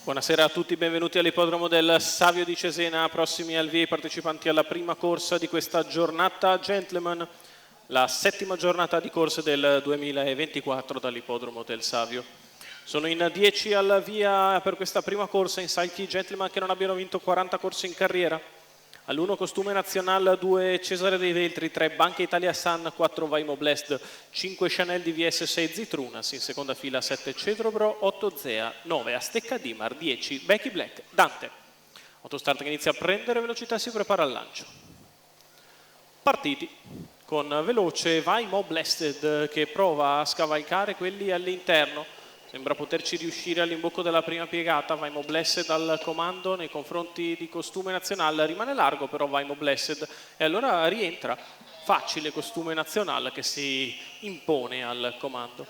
Buonasera a tutti, benvenuti all'ippodromo del Savio di Cesena, prossimi al via i partecipanti alla prima corsa di questa giornata Gentleman, la settima giornata di corse del 2024 dall'ippodromo del Savio. Sono in 10 al via per questa prima corsa in salchi Gentleman che non abbiano vinto 40 corse in carriera. All'1 Costume Nazionale, 2 Cesare dei Veltri, 3 Banca Italia Sun, 4 Vaimo Blessed, 5 Chanel DVS, 6 Zitrunas, in seconda fila 7 Cedrobro, 8 Zea, 9 Astecca Dimar, 10 Becky Black, Dante. Autostart che inizia a prendere velocità, si prepara al lancio. Partiti con veloce Vaimo Blessed che prova a scavalcare quelli all'interno. Sembra poterci riuscire all'imbocco della prima piegata. Vaimo Blessed al comando nei confronti di Costume Nazionale. Rimane largo però Vaimo Blessed e allora rientra facile Costume Nazionale che si impone al comando.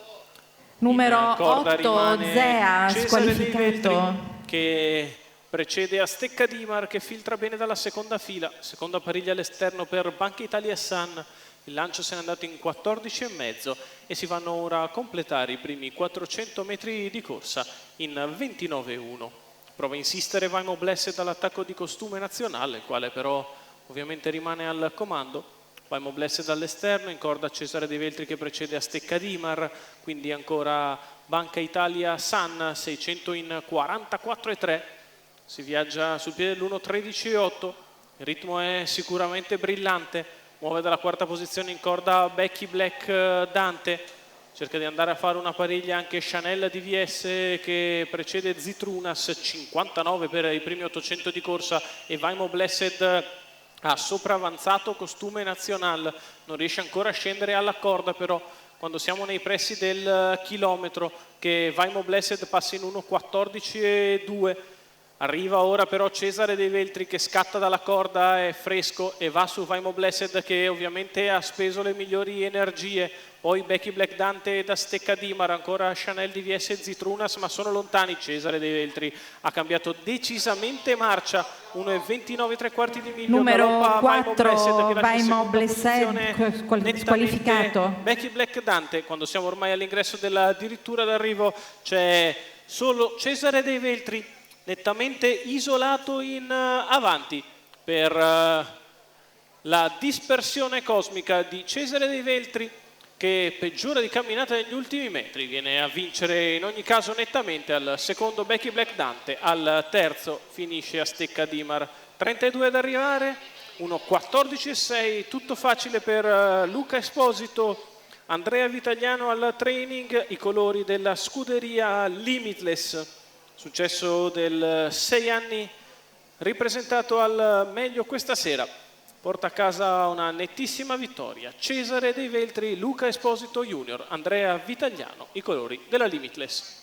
Numero 8 Zea squalificato, che precede Astecca Dimar che filtra bene dalla seconda fila. Seconda pariglia all'esterno per Banca Italia Sun. Il lancio se n'è andato in 14,5 e si vanno ora a completare i primi 400 metri di corsa in 29,1. Prova a insistere Vaimo Blessed all'attacco di Costume Nazionale, il quale però ovviamente rimane al comando. Vaimo Blessed all'esterno, in corda Cesare dei Veltri che precede Astecca Dimar, quindi ancora Banca Italia Sun, 600 in 44,3. Si viaggia sul piede dell'1,13,8. Il ritmo è sicuramente brillante. Muove dalla quarta posizione in corda Becky Black Dante, cerca di andare a fare una pariglia anche Chanel DVS che precede Zitrunas, 59 per i primi 800 di corsa e Vaimo Blessed ha sopravanzato Costume Nazionale, non riesce ancora a scendere alla corda però quando siamo nei pressi del chilometro che Vaimo Blessed passa in 1,14,2. Arriva ora però Cesare dei Veltri che scatta dalla corda, è fresco e va su Vaimo Blessed che ovviamente ha speso le migliori energie. Poi Becky Black Dante ed Astecca Dimar, ancora Chanel DVS e Zitrunas, ma sono lontani. Cesare dei Veltri ha cambiato decisamente marcia, 1,29 di miglio. Numero 4 Vaimo Blessed squalificato. Becky Black Dante, quando siamo ormai all'ingresso della dirittura d'arrivo c'è solo Cesare dei Veltri nettamente isolato in avanti per la dispersione cosmica di Cesare dei Veltri che peggiora di camminata negli ultimi metri, viene a vincere in ogni caso nettamente. Al secondo Becky Black Dante, al terzo finisce Astecca Dimar, 32 ad arrivare, 1,14,6, tutto facile per Luca Esposito. Andrea Vitagliano al training, i colori della scuderia Limitless. Successo del 6 anni ripresentato al meglio questa sera. Porta a casa una nettissima vittoria. Cesare dei Veltri, Luca Esposito Junior, Andrea Vitagliano, i colori della Limitless.